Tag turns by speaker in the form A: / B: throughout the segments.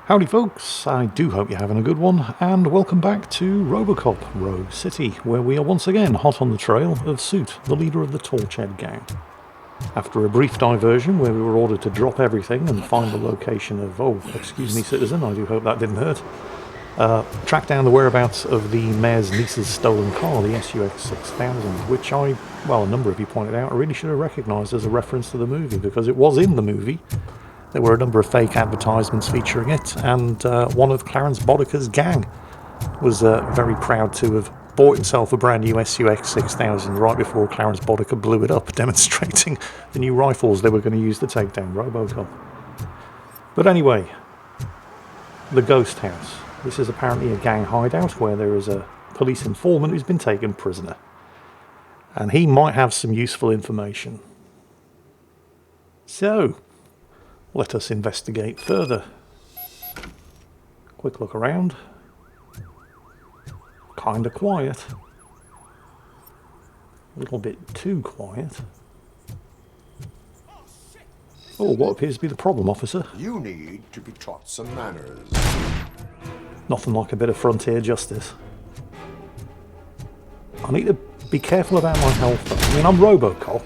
A: Howdy folks, I do hope you're having a good one, and welcome back to Robocop Rogue City, where we are once again hot on the trail of Suit, the leader of the Torchhead gang. After a brief diversion where we were ordered to drop everything and find the location of, oh, excuse me citizen, I do hope that didn't hurt, track down the whereabouts of the mayor's niece's stolen car, the SUX 6000, which a number of you pointed out, I really should have recognised as a reference to the movie, because it was in the movie. There were a number of fake advertisements featuring it, and one of Clarence Boddicer's gang was very proud to have bought himself a brand new SUX 6000 right before Clarence Boddicer blew it up, demonstrating the new rifles they were going to use to take down Robocop. But anyway, the Ghost House. This is apparently a gang hideout where there is a police informant who's been taken prisoner. And he might have some useful information. So, let us investigate further. Quick look around. Kinda quiet. A little bit too quiet. Oh, what appears to be the problem, officer?
B: You need to be taught some manners.
A: Nothing like a bit of frontier justice. I need to be careful about my health though. I mean, I'm Robocop.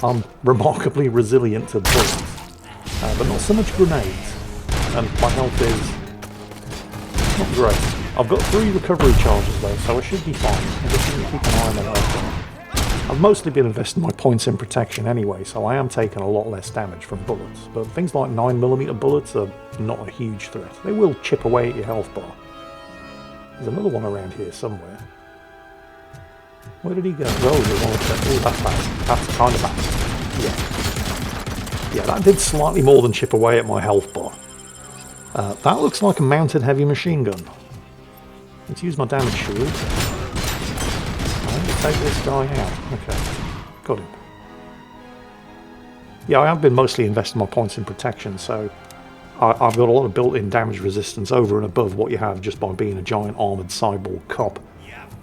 A: I'm remarkably resilient to bullets. But not so much grenades, and my health is not great. I've got 3 recovery charges though, so I should be fine. I just need to keep an eye on my health. I've mostly been investing my points in protection anyway, so I am taking a lot less damage from bullets, but things like 9mm bullets are not a huge threat. They will chip away at your health bar. There's another one around here somewhere. Where did he go? Oh, that's fast. That's kind of fast. Yeah. Yeah, that did slightly more than chip away at my health bar. That looks like a mounted heavy machine gun. Let's use my damage shield. I'll take this guy out. Okay, got him. Yeah, I have been mostly investing my points in protection, so I've got a lot of built-in damage resistance over and above what you have just by being a giant armoured cyborg cop.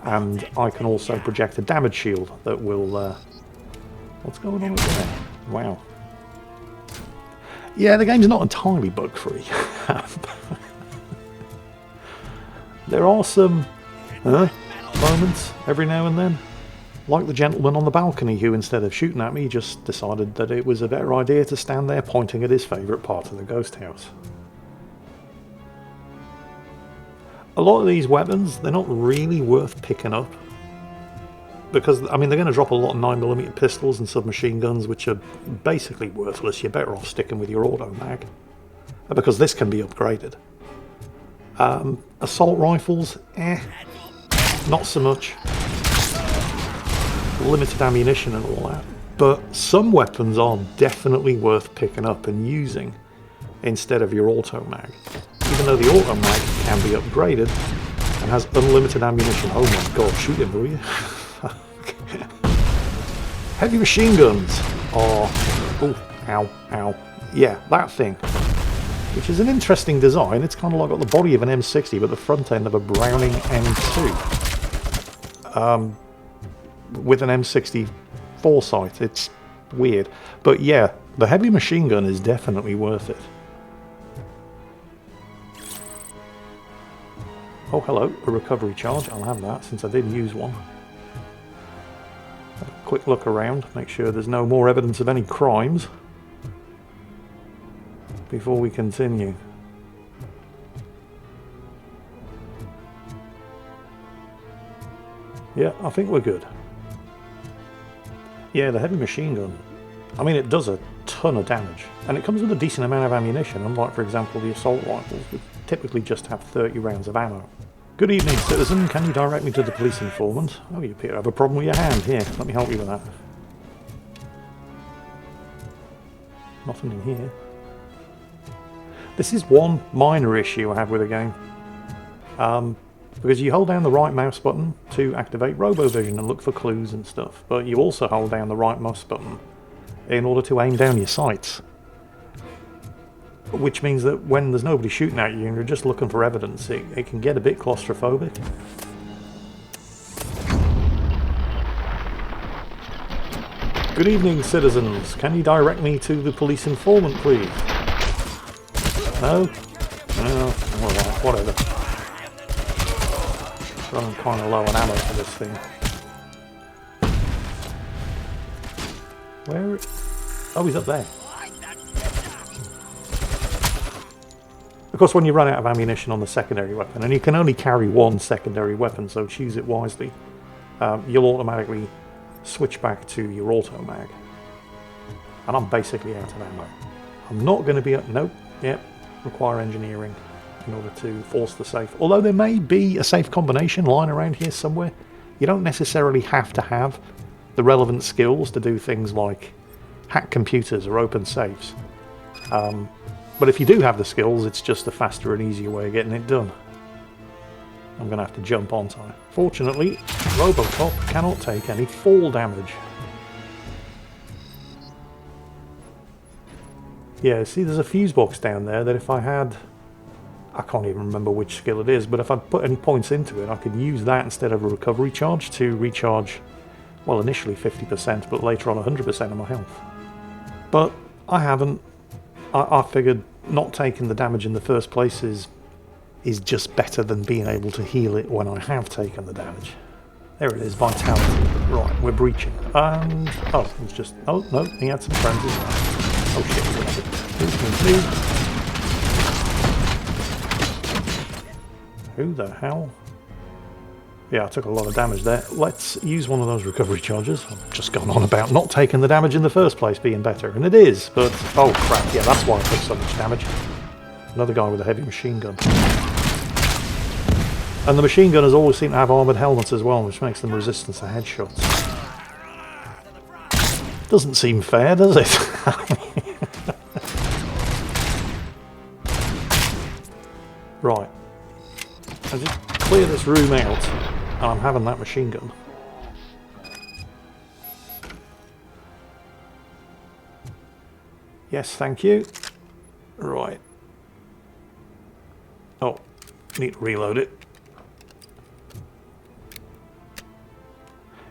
A: And I can also project a damage shield that will... what's going on over there? Wow. Yeah, the game's not entirely bug-free. There are some moments every now and then, like the gentleman on the balcony who, instead of shooting at me, just decided that it was a better idea to stand there pointing at his favourite part of the ghost house. A lot of these weapons, they're not really worth picking up. Because, I mean, they're going to drop a lot of 9mm pistols and submachine guns, which are basically worthless. You're better off sticking with your auto mag. Because this can be upgraded. Assault rifles, not so much. Limited ammunition and all that. But some weapons are definitely worth picking up and using instead of your auto mag. Even though the auto mag can be upgraded and has unlimited ammunition. Oh my god, shoot him, will you? Heavy machine guns are... Oh, ow, ow. Yeah, that thing. Which is an interesting design. It's kind of like got the body of an M60, but the front end of a Browning M2. With an M60 foresight. It's weird. But yeah, the heavy machine gun is definitely worth it. Oh, hello. A recovery charge. I'll have that since I did use one. Have a quick look around, make sure there's no more evidence of any crimes before we continue. Yeah, I think we're good. Yeah, the heavy machine gun, I mean, it does a ton of damage, and it comes with a decent amount of ammunition, unlike, for example, the assault rifles, which typically just have 30 rounds of ammo. Good evening, citizen. Can you direct me to the police informant? Oh, you appear to have a problem with your hand. Here, let me help you with that. Nothing in here. This is one minor issue I have with the game. Because you hold down the right mouse button to activate RoboVision and look for clues and stuff, but you also hold down the right mouse button in order to aim down your sights. Which means that when there's nobody shooting at you and you're just looking for evidence, it can get a bit claustrophobic. Good evening, citizens. Can you direct me to the police informant, please? No? Well, alright, whatever. Running kind of low on ammo for this thing. Where? Oh, he's up there. Of course, when you run out of ammunition on the secondary weapon, and you can only carry one secondary weapon, so choose it wisely, you'll automatically switch back to your auto mag. And I'm basically out of ammo. I'm not going to be... Nope. Yep. Require engineering in order to force the safe. Although there may be a safe combination lying around here somewhere. You don't necessarily have to have the relevant skills to do things like hack computers or open safes. But if you do have the skills, it's just a faster and easier way of getting it done. I'm going to have to jump onto it. Fortunately, Robocop cannot take any fall damage. Yeah, see, there's a fuse box down there that if I had... I can't even remember which skill it is, but if I put any points into it, I could use that instead of a recovery charge to recharge, well, initially 50%, but later on 100% of my health. But I haven't. I figured not taking the damage in the first place is just better than being able to heal it when I have taken the damage. There it is, vitality. Right, we're breaching. And... oh, it's just... oh, no, he had some friends as well. Oh shit, please. Who the hell? Yeah, I took a lot of damage there. Let's use one of those recovery charges. I've just gone on about not taking the damage in the first place being better, and it is, but... oh crap, yeah, that's why I took so much damage. Another guy with a heavy machine gun. And the machine gunners always seem to have armoured helmets as well, which makes them resistant to headshots. Doesn't seem fair, does it? Right. I just clear this room out, and I'm having that machine gun. Yes, thank you. Right. Oh, need to reload it.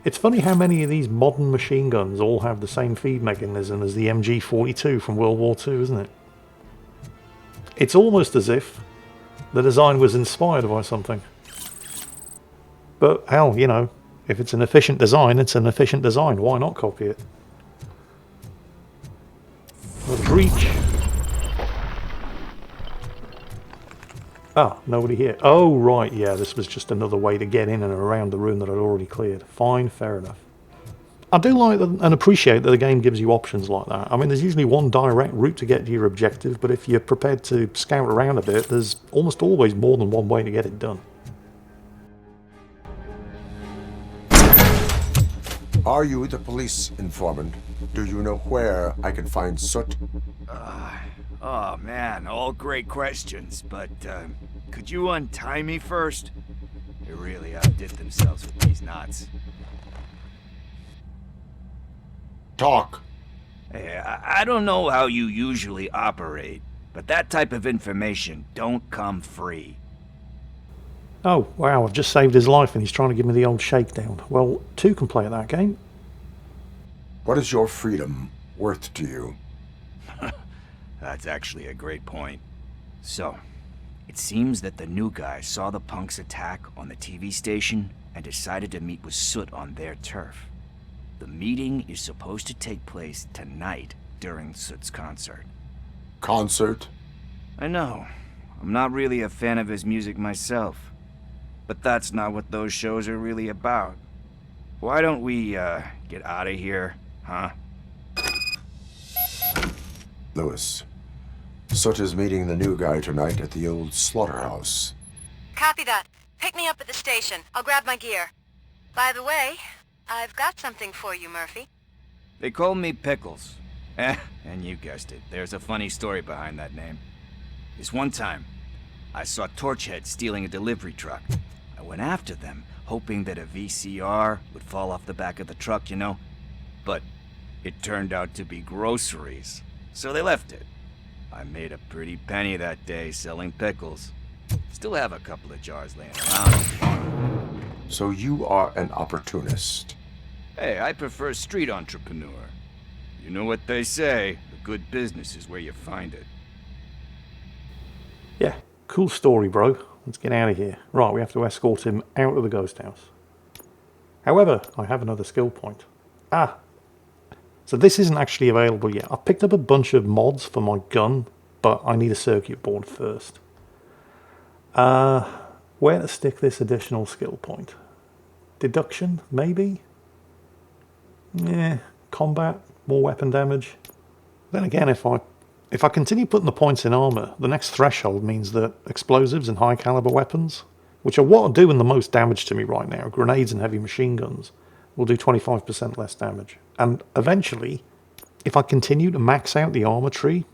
A: It's funny how many of these modern machine guns all have the same feed mechanism as the MG42 from World War II, isn't it? It's almost as if the design was inspired by something. But hell, you know, if it's an efficient design, it's an efficient design. Why not copy it? The breach. Ah, nobody here. Oh, right, yeah, this was just another way to get in and around the room that I'd already cleared. Fine, fair enough. I do like and appreciate that the game gives you options like that. I mean, there's usually one direct route to get to your objective, but if you're prepared to scout around a bit, there's almost always more than one way to get it done.
B: Are you the police informant? Do you know where I can find Soot?
C: Oh man, all great questions, but could you untie me first? They really outdid themselves with these knots.
B: Talk.
C: Hey, I don't know how you usually operate, but that type of information don't come free.
A: Oh, wow, I've just saved his life and he's trying to give me the old shakedown. Well, two can play at that game.
B: What is your freedom worth to you?
C: That's actually a great point. So, it seems that the new guy saw the punks' attack on the TV station and decided to meet with Soot on their turf. The meeting is supposed to take place tonight during Soot's concert.
B: Concert?
C: I know. I'm not really a fan of his music myself. But that's not what those shows are really about. Why don't we, get out of here, huh?
B: Lewis. Soot is meeting the new guy tonight at the old slaughterhouse.
D: Copy that. Pick me up at the station. I'll grab my gear. By the way, I've got something for you, Murphy.
C: They call me Pickles. And you guessed it. There's a funny story behind that name. This one time, I saw Torchhead stealing a delivery truck. I went after them, hoping that a VCR would fall off the back of the truck, you know? But it turned out to be groceries, so they left it. I made a pretty penny that day selling pickles. Still have a couple of jars laying around.
B: So you are an opportunist.
C: Hey, I prefer street entrepreneur. You know what they say, a good business is where you find it.
A: Yeah, Cool story, bro. Let's get out of here. Right, we have to escort him out of the ghost house. However, I have another skill point. So this isn't actually available yet. I've picked up a bunch of mods for my gun, but I need a circuit board first. Where to stick this additional skill point? Deduction, maybe? Yeah, combat, more weapon damage. Then again, if I continue putting the points in armor, the next threshold means that explosives and high caliber weapons, which are what are doing the most damage to me right now, grenades and heavy machine guns, will do 25% less damage. And eventually, if I continue to max out the armor tree,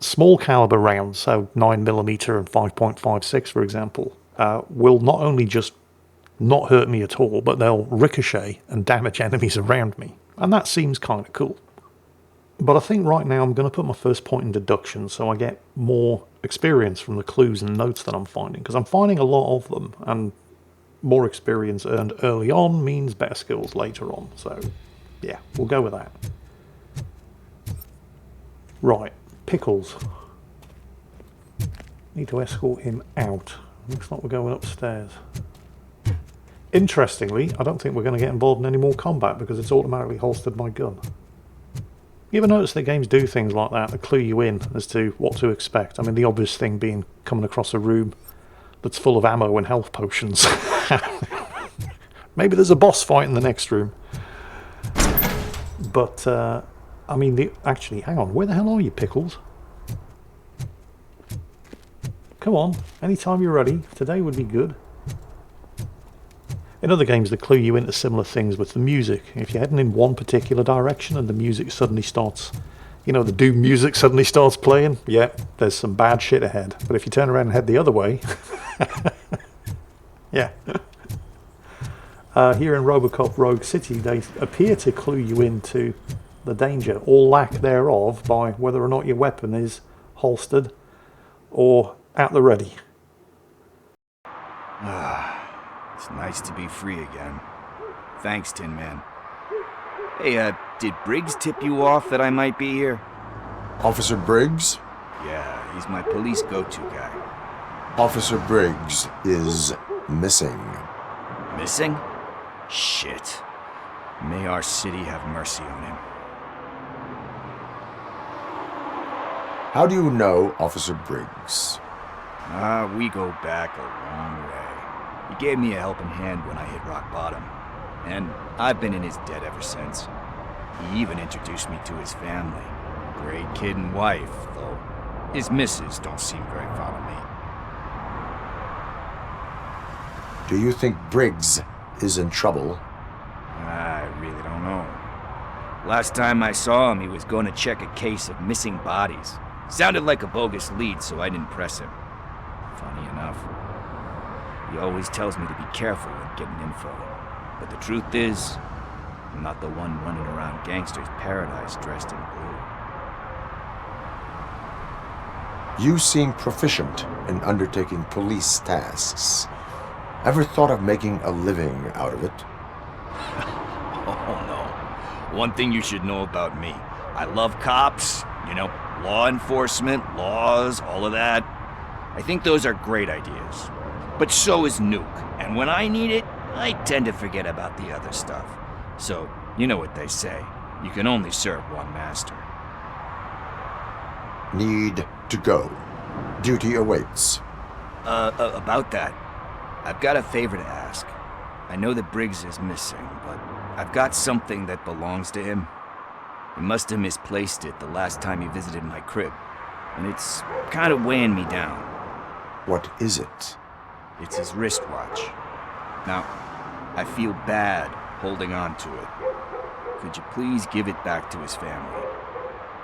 A: small caliber rounds, so 9mm and 5.56 for example, will not only just not hurt me at all, but they'll ricochet and damage enemies around me. And that seems kind of cool. But I think right now I'm going to put my first point in deduction so I get more experience from the clues and notes that I'm finding, because I'm finding a lot of them, and more experience earned early on means better skills later on. So yeah, we'll go with that. Right, Pickles. Need to escort him out. Looks like we're going upstairs. Interestingly, I don't think we're going to get involved in any more combat because it's automatically holstered my gun. You ever notice that games do things like that to clue you in as to what to expect? I mean, the obvious thing being coming across a room that's full of ammo and health potions. Maybe there's a boss fight in the next room. But, I mean, actually, hang on. Where the hell are you, Pickles? Come on. Anytime you're ready. Today would be good. In other games, they clue you into similar things with the music. If you're heading in one particular direction and the music suddenly starts, you know, the Doom music suddenly starts playing, yeah, there's some bad shit ahead. But if you turn around and head the other way, yeah. Here in Robocop Rogue City, they appear to clue you into the danger, or lack thereof, by whether or not your weapon is holstered or at the ready.
C: It's nice to be free again. Thanks, Tin Man. Hey, did Briggs tip you off that I might be here?
B: Officer Briggs?
C: Yeah, he's my police go-to guy.
B: Officer Briggs is missing.
C: Missing? Shit. May our city have mercy on him.
B: How do you know Officer Briggs?
C: We go back a long way. He gave me a helping hand when I hit rock bottom, and I've been in his debt ever since. He even introduced me to his family. Great kid and wife, though his missus don't seem very fond of me.
B: Do you think Briggs is in trouble?
C: I really don't know. Last time I saw him, he was going to check a case of missing bodies. Sounded like a bogus lead, so I didn't press him. Funny enough, he always tells me to be careful when getting info. But the truth is, I'm not the one running around gangster's paradise dressed in blue.
B: You seem proficient in undertaking police tasks. Ever thought of making a living out of it?
C: Oh no. One thing you should know about me. I love cops, you know, law enforcement, laws, all of that. I think those are great ideas. But so is Nuke, and when I need it, I tend to forget about the other stuff. So, you know what they say. You can only serve one master.
B: Need to go. Duty awaits.
C: About that, I've got a favor to ask. I know that Briggs is missing, but I've got something that belongs to him. He must have misplaced it the last time he visited my crib, and it's kind of weighing me down.
B: What is it?
C: It's his wristwatch. Now, I feel bad holding on to it. Could you please give it back to his family?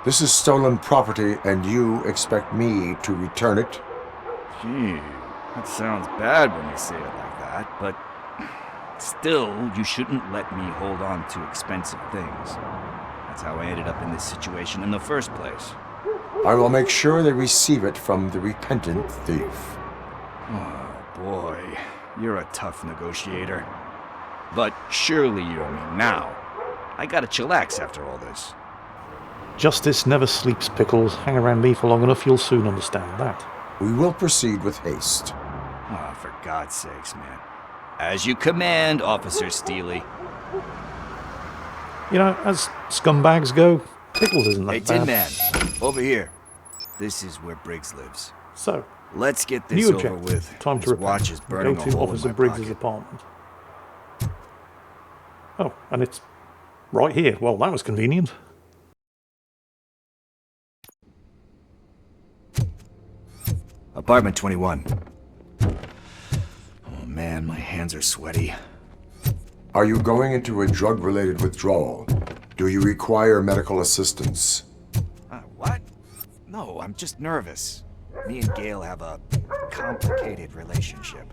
B: This is stolen property, and you expect me to return it?
C: Gee, that sounds bad when you say it like that, but still, you shouldn't let me hold on to expensive things. That's how I ended up in this situation in the first place.
B: I will make sure they receive it from the repentant thief.
C: Oh boy, you're a tough negotiator. But surely you don't mean now. I gotta chillax after all this.
A: Justice never sleeps, Pickles. Hang around me for long enough, you'll soon understand that.
B: We will proceed with haste.
C: Oh, for God's sakes, man. As you command, Officer Steely.
A: You know, as scumbags go, Pickles isn't that
C: Hey,
A: bad.
C: Tin Man, over here. This is where Briggs lives.
A: So,
C: Let's get this
A: new
C: over
A: objective.
C: with.
A: Time to
C: His
A: repent.
C: watch is burning
A: Go
C: a
A: to
C: hole in
A: Officer
C: my
A: Briggs'
C: pocket.
A: apartment. Oh, and it's right here. Well, that was convenient.
C: Apartment 21. Oh man, my hands are sweaty.
B: Are you going into a drug-related withdrawal? Do you require medical assistance?
C: What? No, I'm just nervous. Me and Gail have a complicated relationship.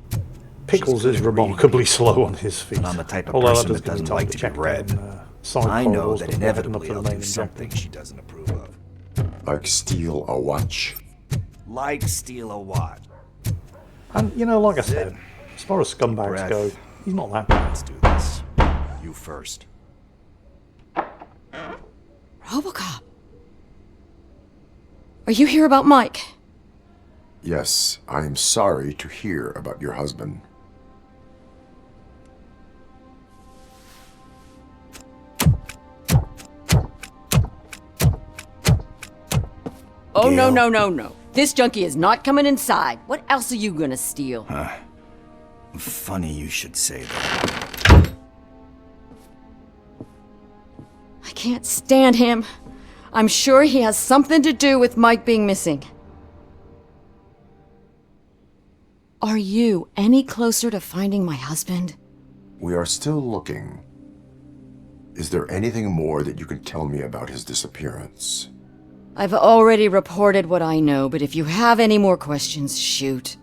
A: Pickles
C: good
A: is
C: at reading
A: remarkably slow on his feet.
C: And I'm the type of
A: Although
C: person
A: does
C: that
A: give me
C: doesn't
A: time
C: like
A: to
C: to be
A: check
C: read.
A: down, side
C: I know
A: corridors
C: that
A: before heading up
C: inevitably
A: to the
C: I'll
A: main
C: do something
A: objective.
C: she doesn't approve of.
B: Like steal a watch?
C: Like steal a watch.
A: And, you know, like I said, as far as scumbags
C: breath.
A: go, he's not that bad.
C: Let's do this. You first.
E: Robocop. Are you here about Mike?
B: Yes, I am sorry to hear about your husband.
E: Oh, no,
C: Gail?
E: no, no, no. This junkie is not coming inside. What else are you gonna steal?
C: Funny you should say that.
E: I can't stand him. I'm sure he has something to do with Mike being missing. Are you any closer to finding my husband?
B: We are still looking. Is there anything more that you can tell me about his disappearance?
E: I've already reported what I know, but if you have any more questions, shoot.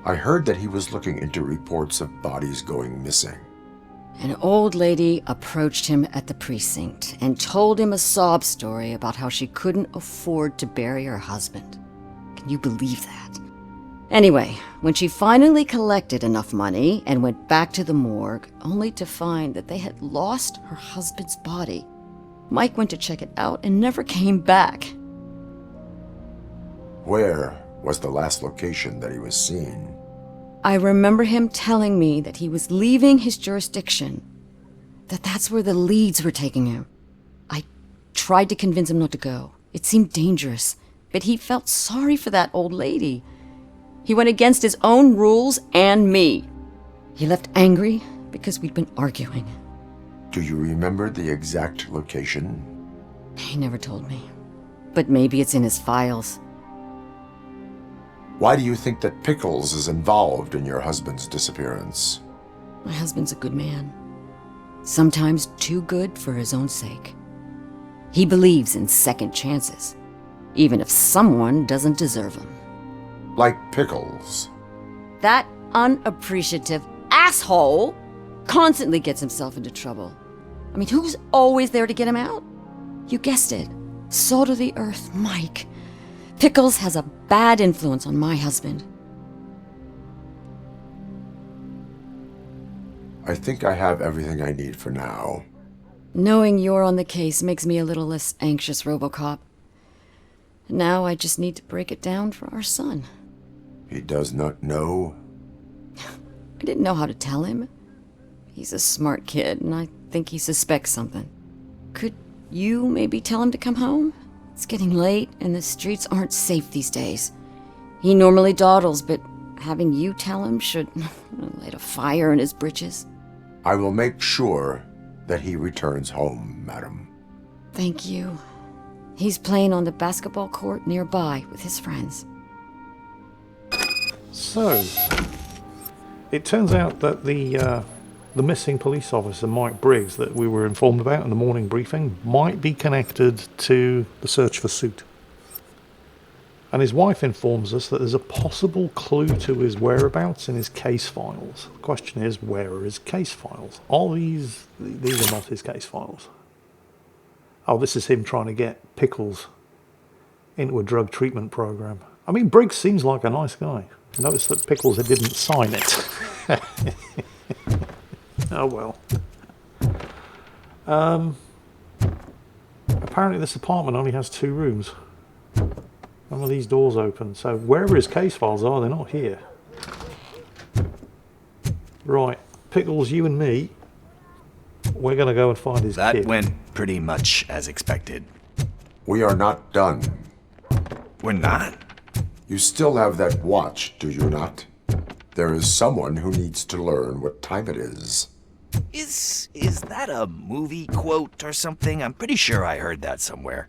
B: I heard that he was looking into reports of bodies going missing.
E: An old lady approached him at the precinct and told him a sob story about how she couldn't afford to bury her husband. Can you believe that? Anyway, when she finally collected enough money and went back to the morgue, only to find that they had lost her husband's body, Mike went to check it out and never came back.
B: Where was the last location that he was seen?
E: I remember him telling me that he was leaving his jurisdiction, that's where the leads were taking him. I tried to convince him not to go. It seemed dangerous, but he felt sorry for that old lady. He went against his own rules and me. He left angry because we'd been arguing.
B: Do you remember the exact location?
E: He never told me, but maybe it's in his files.
B: Why do you think that Pickles is involved in your husband's disappearance?
E: My husband's a good man. Sometimes too good for his own sake. He believes in second chances, even if someone doesn't deserve them.
B: Like Pickles.
E: That unappreciative asshole constantly gets himself into trouble. I mean, who's always there to get him out? You guessed it. Salt of the earth, Mike. Pickles has a bad influence on my husband.
B: I think I have everything I need for now.
E: Knowing you're on the case makes me a little less anxious, Robocop. Now I just need to break it down for our son.
B: He does not know?
E: I didn't know how to tell him. He's a smart kid, and I think he suspects something. Could you maybe tell him to come home? It's getting late, and the streets aren't safe these days. He normally dawdles, but having you tell him should light a fire in his britches.
B: I will make sure that he returns home, madam.
E: Thank you. He's playing on the basketball court nearby with his friends.
A: So, it turns out that the missing police officer, Mike Briggs, that we were informed about in the morning briefing, might be connected to the search for Soot. And his wife informs us that there's a possible clue to his whereabouts in his case files. The question is, where are his case files? Are these are not his case files. Oh, this is him trying to get Pickles into a drug treatment program. I mean, Briggs seems like a nice guy. Notice that Pickles didn't sign it. Oh well. Apparently this apartment only has 2 rooms. None of these doors open, so wherever his case files are, they're not here. Right, Pickles, you and me, we're going to go and find his
C: That
A: kid.
C: went pretty much as expected.
B: We are not done.
C: We're not.
B: You still have that watch, do you not? There is someone who needs to learn what time it is.
C: Is that a movie quote or something? I'm pretty sure I heard that somewhere.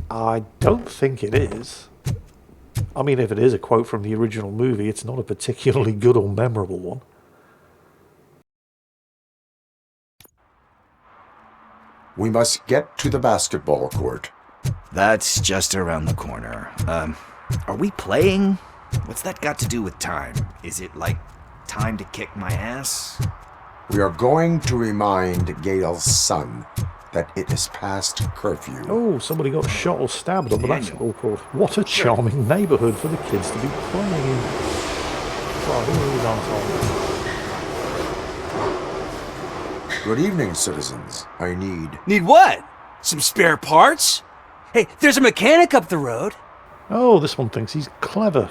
A: I don't think it is. I mean, if it is a quote from the original movie, it's not a particularly good or memorable one.
B: We must get to the basketball court.
C: That's just around the corner. Are we playing? What's that got to do with time? Is it like time to kick my ass?
B: We are going to remind Gail's son that it is past curfew.
A: Oh, somebody got shot or stabbed on the basketball court. What a charming neighbourhood for the kids to be playing in. Right, who are these assholes?
B: Good evening, citizens. I need...
F: Need what? Some spare parts? Hey, there's a mechanic up the road.
A: Oh, this one thinks he's clever.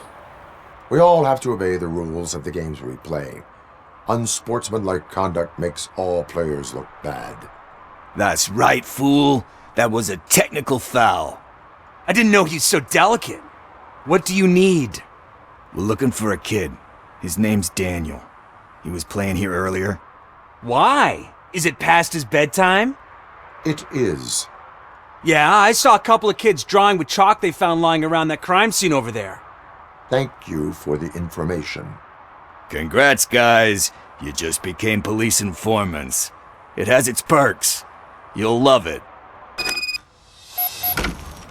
B: We all have to obey the rules of the games we play. Unsportsmanlike conduct makes all players look bad.
C: That's right, fool. That was a technical foul.
F: I didn't know he's so delicate. What do you need?
C: We're looking for a kid. His name's Daniel. He was playing here earlier.
F: Why? Is it past his bedtime?
B: It is.
F: Yeah, I saw a couple of kids drawing with chalk they found lying around that crime scene over there.
B: Thank you for the information.
C: Congrats, guys. You just became police informants. It has its perks. You'll love it.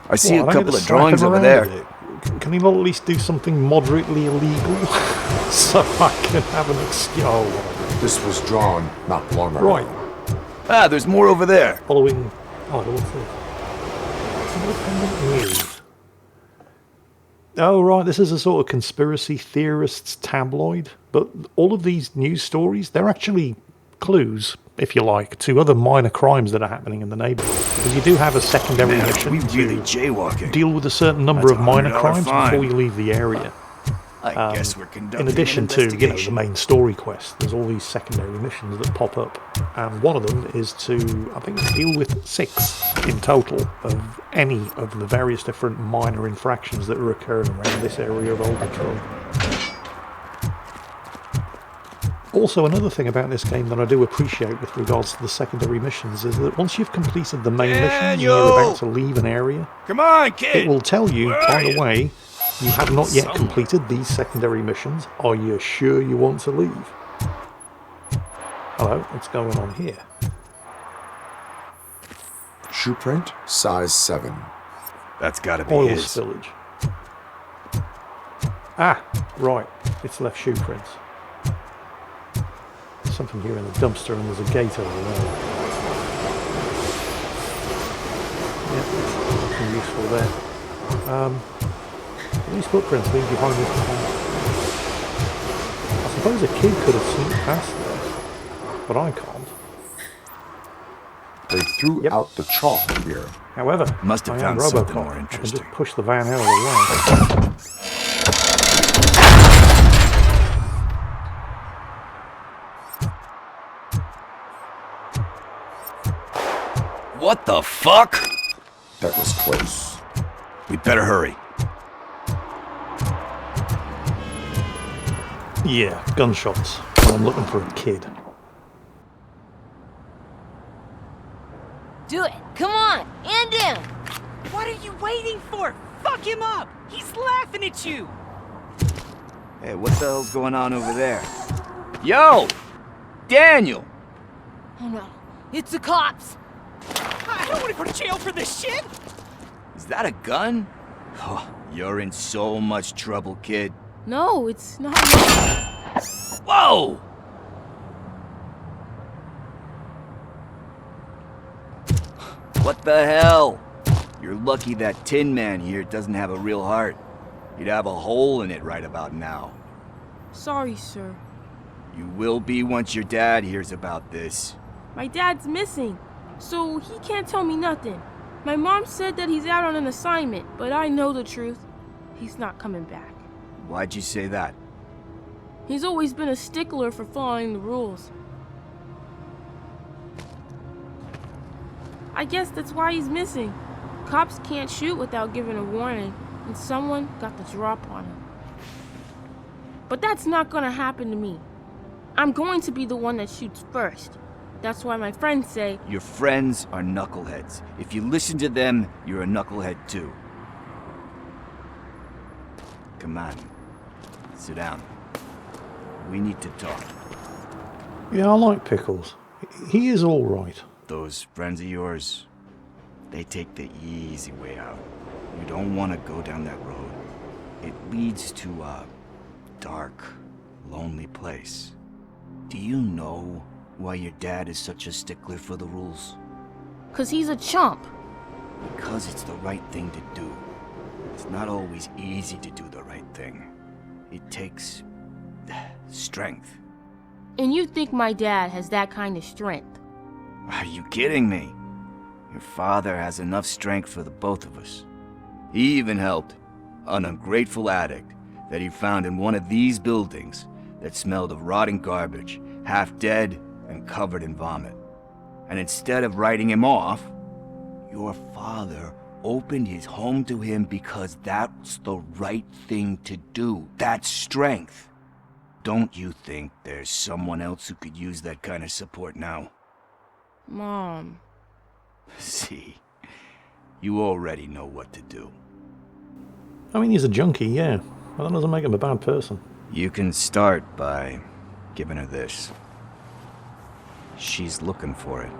C: I see a couple of drawings over there.
A: Can he not at least do something moderately illegal? So I can have an excuse. Oh, whatever.
B: This was drawn not long ago.
A: Right.
C: Ah, there's more over there.
A: Following... Oh, what's this? Independent news. Oh, right, this is a sort of conspiracy theorists tabloid. But all of these news stories, they're actually clues, if you like, to other minor crimes that are happening in the neighborhood. Because you do have a secondary mission
C: we really
A: to
C: jaywalking.
A: deal with a certain number
C: That's
A: of minor
C: $100
A: crimes
C: fine.
A: before you leave the area.
C: I guess we're conducting
A: In addition
C: an
A: to,
C: investigation.
A: the main story quest, there's all these secondary missions that pop up. And one of them is to, I think, deal with 6 in total of any of the various different minor infractions that are occurring around this area of Old Detroit. Also, another thing about this game that I do appreciate with regards to the secondary missions is that once you've completed the main mission and you're about to leave an area,
C: Come on, kid.
A: it will tell you,
C: Where
A: by
C: are
A: the
C: you?
A: way, you have not yet
C: Somewhere.
A: completed these secondary missions. Are you sure you want to leave? Hello, what's going on here?
B: Shoe print, size 7.
C: That's gotta be
A: Oil
C: his.
A: spillage. Ah, right. It's left shoe prints. There's something here in the dumpster and there's a gate over there. Yep, nothing useful there. These footprints lead behind this house. I suppose a kid could have sneaked past there, but I can't.
B: They threw
A: Yep.
B: out the chalk here.
A: However,
C: Must have
A: I am
C: found something
A: Robocop.
C: more
A: I can
C: interesting.
A: just push the van out of the way.
C: What the fuck?
B: That was close.
C: We'd better hurry.
A: Yeah, gunshots. I'm looking for a kid.
G: Do it! Come on! And him!
F: What are you waiting for? Fuck him up! He's laughing at you!
C: Hey, what the hell's going on over there? Yo! Daniel!
G: Oh no, it's the cops!
F: I don't want to go to jail for this shit!
C: Is that a gun? Oh, you're in so much trouble, kid.
G: No, it's not.
C: Whoa! What the hell? You're lucky that Tin Man here doesn't have a real heart. You'd have a hole in it right about now.
H: Sorry, sir.
C: You will be once your dad hears about this.
H: My dad's missing, so he can't tell me nothing.
G: My mom said that he's out on an assignment, but I know the truth. He's not coming back.
C: Why'd you say that?
G: He's always been a stickler for following the rules. I guess that's why he's missing. Cops can't shoot without giving a warning, and someone got the drop on him. But that's not gonna happen to me. I'm going to be the one that shoots first. That's why my friends say,
C: Your friends are knuckleheads. If you listen to them, you're a knucklehead too. Come on. Sit down. We need to talk.
A: Yeah, I like Pickles. He is all right.
C: Those friends of yours, they take the easy way out. You don't want to go down that road. It leads to a dark, lonely place. Do you know why your dad is such a stickler for the rules?
G: 'cause he's a chump.
C: Because it's the right thing to do. It's not always easy to do the right thing. It takes strength.
G: And you think my dad has that kind of strength?
C: Are you kidding me? Your father has enough strength for the both of us. He even helped an ungrateful addict that he found in one of these buildings that smelled of rotting garbage, half dead and covered in vomit. And instead of writing him off, your father opened his home to him because that's the right thing to do. That's strength. Don't you think there's someone else who could use that kind of support now?
G: Mom.
C: See, you already know what to do.
A: I mean, he's a junkie, yeah, but that doesn't make him a bad person.
C: You can start by giving her this. She's looking for it.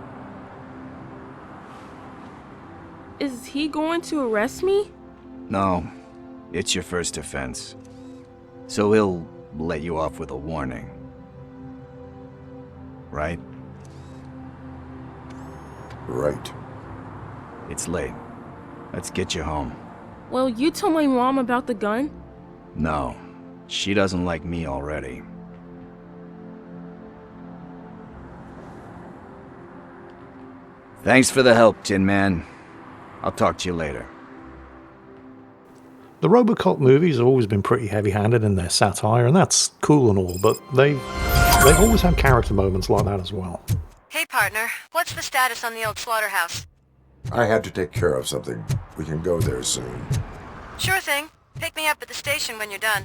G: Is he going to arrest me?
C: No, it's your first offense. So he'll let you off with a warning. Right?
B: Right.
C: It's late. Let's get you home.
G: Well, you told my mom about the gun?
C: No, she doesn't like me already. Thanks for the help, Tin Man. I'll talk to you later.
A: The Robocop movies have always been pretty heavy-handed in their satire, and that's cool and all, but they've always had character moments like that as well.
D: Hey, partner. What's the status on the old slaughterhouse?
B: I had to take care of something. We can go there soon.
D: Sure thing. Pick me up at the station when you're done.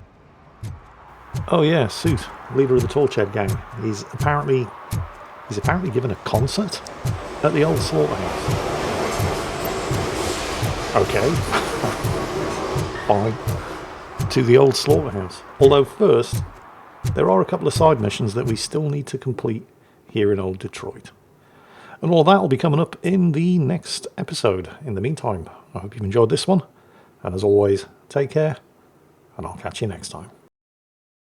A: Oh yeah, Suit, leader of the Torchhead gang. He's apparently given a concert at the old slaughterhouse. Okay. Fine. To the old slaughterhouse. Although first, there are a couple of side missions that we still need to complete here in old Detroit. And all that will be coming up in the next episode. In the meantime, I hope you've enjoyed this one. And as always, take care, and I'll catch you next time.